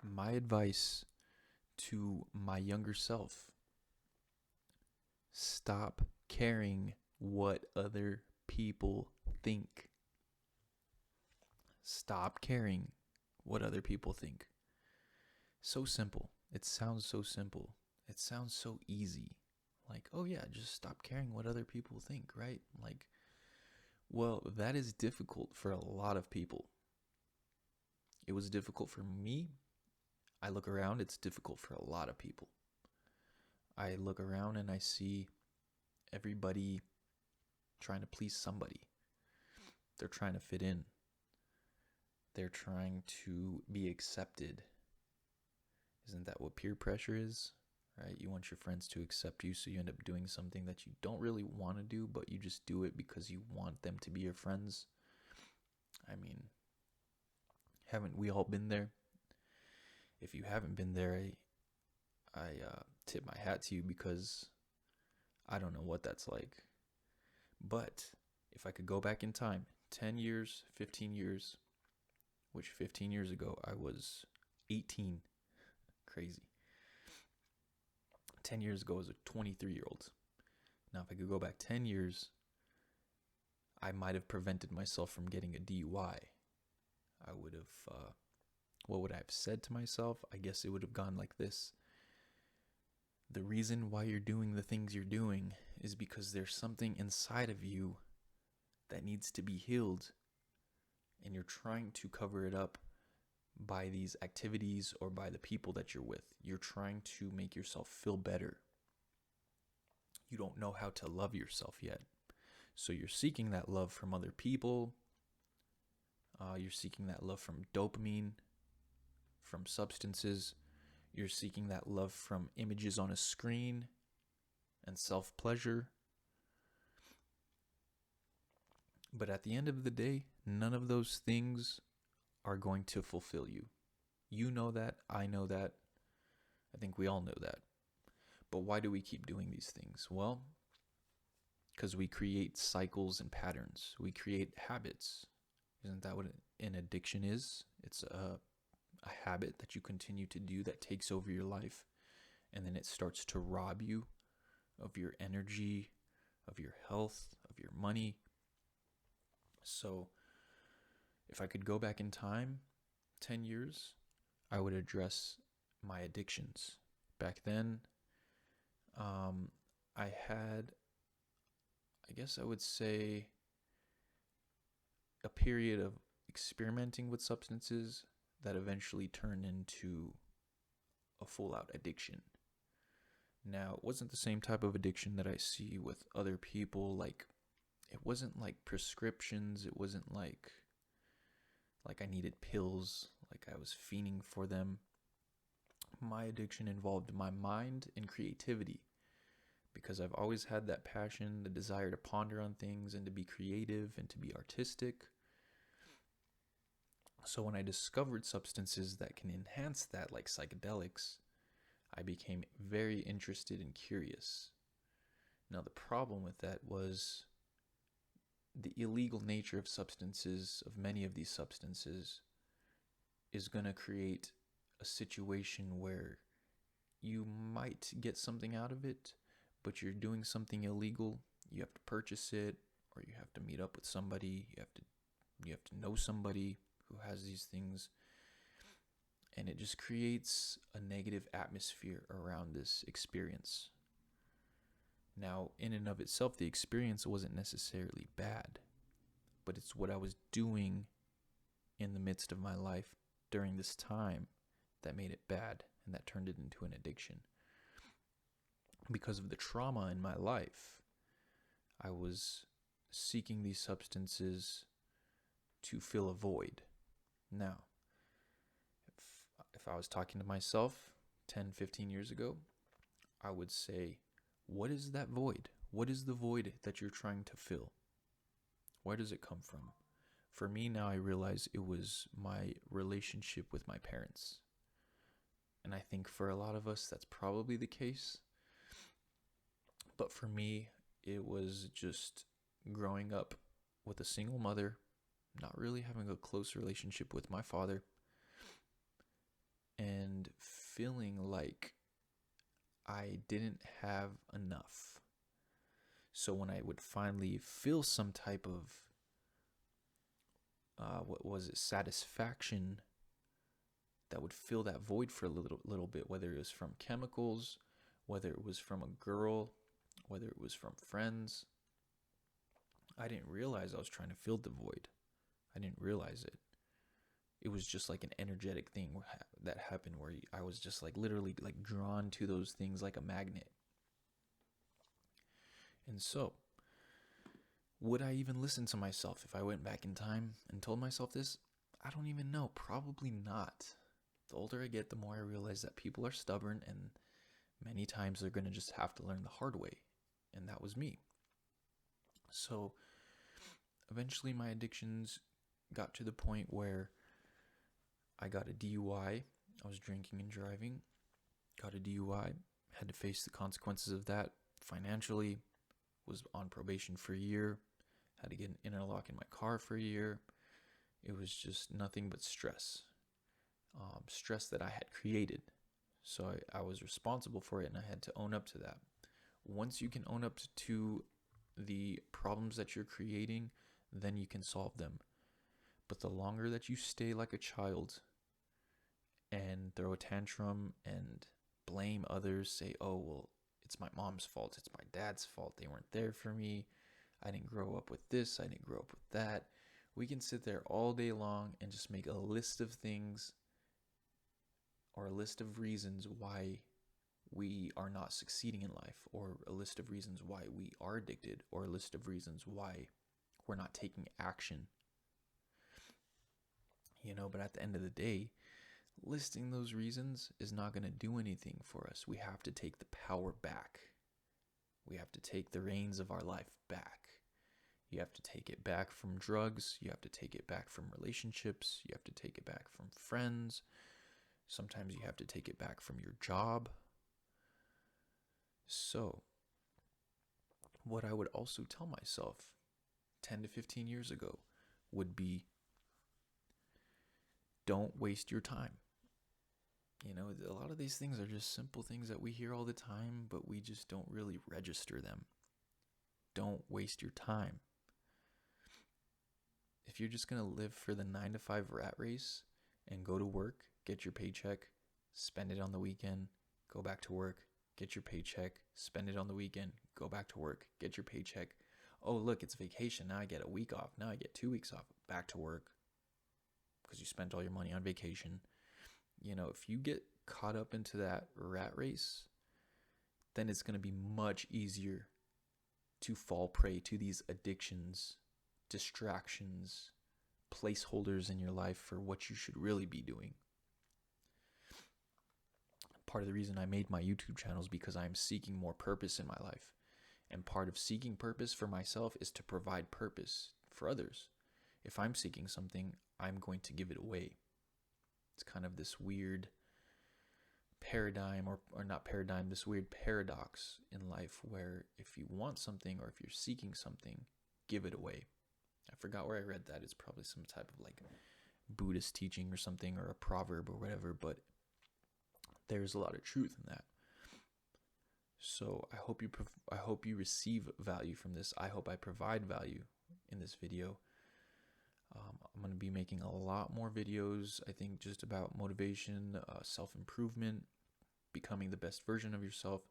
My advice to my younger self: stop caring what other people think. Stop caring what other people think. So simple. It sounds so simple. It sounds so easy. Like, oh yeah, just stop caring what other people think, right? Like, well, that is difficult for a lot of people. It was difficult for me. I look around, it's difficult for a lot of people. I look around and I see everybody trying to please somebody. They're trying to fit in. They're trying to be accepted. Isn't that what peer pressure is? Right? You want your friends to accept you, so you end up doing something that you don't really want to do, but you just do it because you want them to be your friends. I mean, haven't we all been there? If you haven't been there, I tip my hat to you, because I don't know what that's like. But if I could go back in time, 10 years, 15 years, which 15 years ago I was 18. Crazy. 10 years ago I was a 23-year-old. Now, if I could go back 10 years, I might have prevented myself from getting a DUI. I would have, what would I have said to myself? I guess it would have gone like this: the reason why you're doing the things you're doing is because there's something inside of you that needs to be healed, and you're trying to cover it up by these activities or by the people that you're with. You're trying to make yourself feel better. You don't know how to love yourself yet. So you're seeking that love from other people. You're seeking that love from dopamine, from substances. You're seeking that love from images on a screen and self-pleasure. But at the end of the day, none of those things are going to fulfill you. You know that. I know that. I think we all know that. But why do we keep doing these things? Well, because we create cycles and patterns. We create habits. Isn't that what an addiction is? It's a habit that you continue to do that takes over your life, and then it starts to rob you of your energy, of your health, of your money. So if I could go back in time 10 years, I would address my addictions. Back then, I had, I guess I would say, a period of experimenting with substances that eventually turned into a full out addiction. Now, it wasn't the same type of addiction that I see with other people. Like, it wasn't like prescriptions. It wasn't like I needed pills, like I was fiending for them. My addiction involved my mind and creativity, because I've always had that passion, the desire to ponder on things and to be creative and to be artistic. So when I discovered substances that can enhance that, like psychedelics, I became very interested and curious. Now, the problem with that was the illegal nature of substances, of many of these substances, is going to create a situation where you might get something out of it, but you're doing something illegal. You have to purchase it, or you have to meet up with somebody. You have to know somebody who has these things, and it just creates a negative atmosphere around this experience. Now, in and of itself, the experience wasn't necessarily bad, but it's what I was doing in the midst of my life during this time that made it bad, and that turned it into an addiction. Because of the trauma in my life, I was seeking these substances to fill a void. Now, if I was talking to myself 10, 15 years ago, I would say, what is that void? What is the void that you're trying to fill? Where does it come from? For me now, I realize it was my relationship with my parents. And I think for a lot of us, that's probably the case. But for me, it was just growing up with a single mother, not really having a close relationship with my father, and feeling like I didn't have enough. So when I would finally feel some type of satisfaction that would fill that void for a little bit, whether it was from chemicals, whether it was from a girl, whether it was from friends, I didn't realize I was trying to fill the void. I didn't realize it. It was just like an energetic thing that happened where I was just like literally like drawn to those things like a magnet. And so, would I even listen to myself if I went back in time and told myself this? I don't even know. Probably not. The older I get, the more I realize that people are stubborn, and many times they're going to just have to learn the hard way. And that was me. So eventually my addictions got to the point where I got a DUI. I was drinking and driving, got a DUI, had to face the consequences of that financially, was on probation for a year, had to get an interlock in my car for a year. It was just nothing but stress. Stress that I had created. So I was responsible for it, and I had to own up to that. Once you can own up to the problems that you're creating, then you can solve them. But the longer that you stay like a child and throw a tantrum and blame others, say, oh, well, it's my mom's fault, it's my dad's fault, they weren't there for me, I didn't grow up with this, I didn't grow up with that. We can sit there all day long and just make a list of things or a list of reasons why we are not succeeding in life, or a list of reasons why we are addicted, or a list of reasons why we're not taking action. But at the end of the day, listing those reasons is not going to do anything for us. We have to take the power back. We have to take the reins of our life back. You have to take it back from drugs. You have to take it back from relationships. You have to take it back from friends. Sometimes you have to take it back from your job. So, what I would also tell myself 10 to 15 years ago would be, don't waste your time. A lot of these things are just simple things that we hear all the time, but we just don't really register them. Don't waste your time. If you're just going to live for the 9 to 5 rat race and go to work, get your paycheck, spend it on the weekend, go back to work, get your paycheck, spend it on the weekend, go back to work, get your paycheck. Oh, look, it's vacation. Now I get a week off. Now I get 2 weeks off. Back to work because you spent all your money on vacation. If you get caught up into that rat race, then it's going to be much easier to fall prey to these addictions, distractions, placeholders in your life for what you should really be doing. Part of the reason I made my YouTube channel is because I'm seeking more purpose in my life. And part of seeking purpose for myself is to provide purpose for others. If I'm seeking something, I'm going to give it away. It's kind of this weird paradigm, or not paradigm, this weird paradox in life where if you want something or if you're seeking something, give it away. I forgot where I read that. It's probably some type of like Buddhist teaching or something, or a proverb or whatever, but there's a lot of truth in that. So I hope you receive value from this. I hope I provide value in this video. I'm going to be making a lot more videos, I think, just about motivation, self-improvement, becoming the best version of yourself,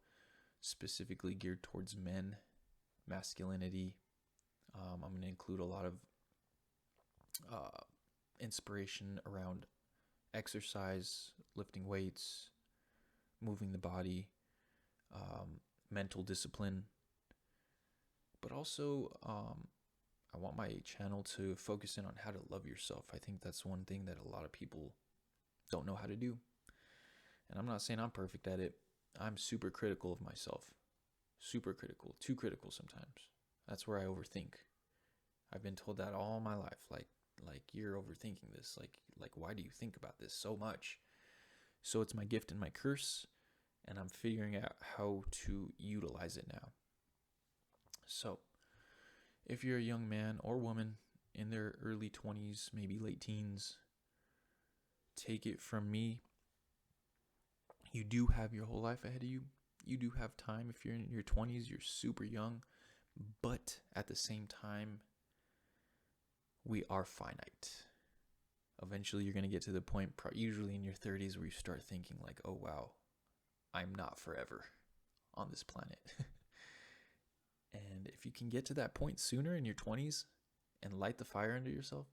specifically geared towards men, masculinity. I'm going to include a lot of inspiration around exercise, lifting weights, moving the body, mental discipline, but also I want my channel to focus in on how to love yourself. I think that's one thing that a lot of people don't know how to do. And I'm not saying I'm perfect at it. I'm super critical of myself. Super critical. Too critical sometimes. That's where I overthink. I've been told that all my life. Like you're overthinking this. Like why do you think about this so much? So it's my gift and my curse, and I'm figuring out how to utilize it now. So, if you're a young man or woman in their early 20s, maybe late teens, take it from me. You do have your whole life ahead of you. You do have time. If you're in your 20s, you're super young. But at the same time, we are finite. Eventually, you're going to get to the point, usually in your 30s, where you start thinking, like, oh, wow, I'm not forever on this planet. And if you can get to that point sooner in your 20s and light the fire under yourself,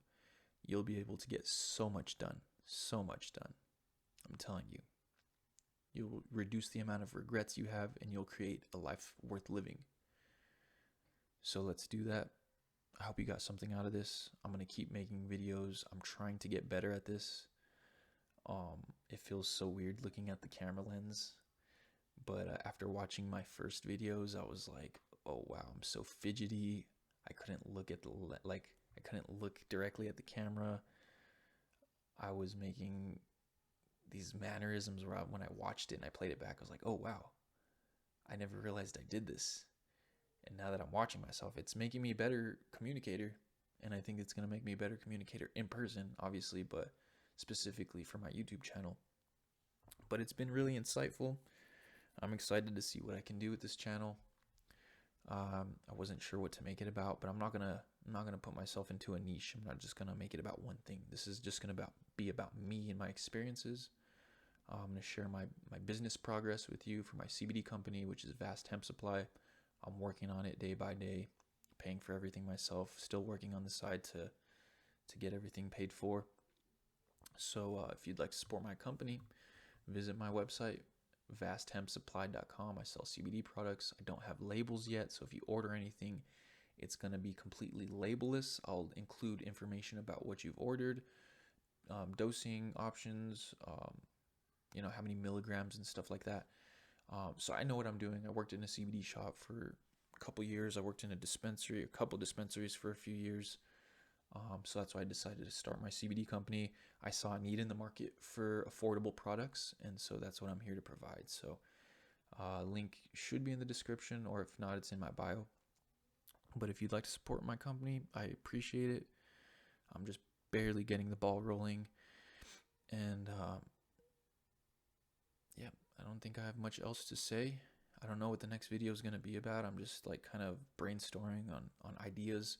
you'll be able to get so much done. So much done. I'm telling you. You'll reduce the amount of regrets you have, and you'll create a life worth living. So let's do that. I hope you got something out of this. I'm going to keep making videos. I'm trying to get better at this. It feels so weird looking at the camera lens. But after watching my first videos, I was like, oh wow, I'm so fidgety. I couldn't look at I couldn't look directly at the camera. I was making these mannerisms where when I watched it and I played it back, I was like, oh wow, I never realized I did this. And now that I'm watching myself, it's making me a better communicator. And I think it's going to make me a better communicator in person, obviously, but specifically for my YouTube channel. But it's been really insightful. I'm excited to see what I can do with this channel. I wasn't sure what to make it about, but I'm not gonna put myself into a niche. I'm not just gonna make it about one thing. This is just gonna be about me and my experiences. I'm gonna share my business progress with you for my CBD company, which is Vast Hemp Supply. I'm working on it day by day, paying for everything myself. Still working on the side to get everything paid for. So if you'd like to support my company, visit my website, vasthempsupply.com. I sell CBD products. I don't have labels yet, so if you order anything, it's going to be completely labelless. I'll include information about what you've ordered, dosing options, how many milligrams and stuff like that. So I know what I'm doing. I worked in a CBD shop for a couple years. I worked in a couple dispensaries for a few years. So that's why I decided to start my CBD company. I saw a need in the market for affordable products, and so that's what I'm here to provide. So link should be in the description, or if not, it's in my bio. But if you'd like to support my company, I appreciate it. I'm just barely getting the ball rolling. And yeah, I don't think I have much else to say. I don't know what the next video is going to be about. I'm just like kind of brainstorming on ideas.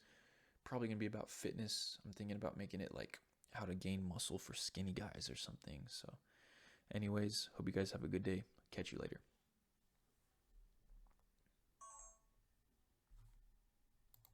Probably going to be about fitness. I'm thinking about making it like how to gain muscle for skinny guys or something. So anyways, hope you guys have a good day. Catch you later.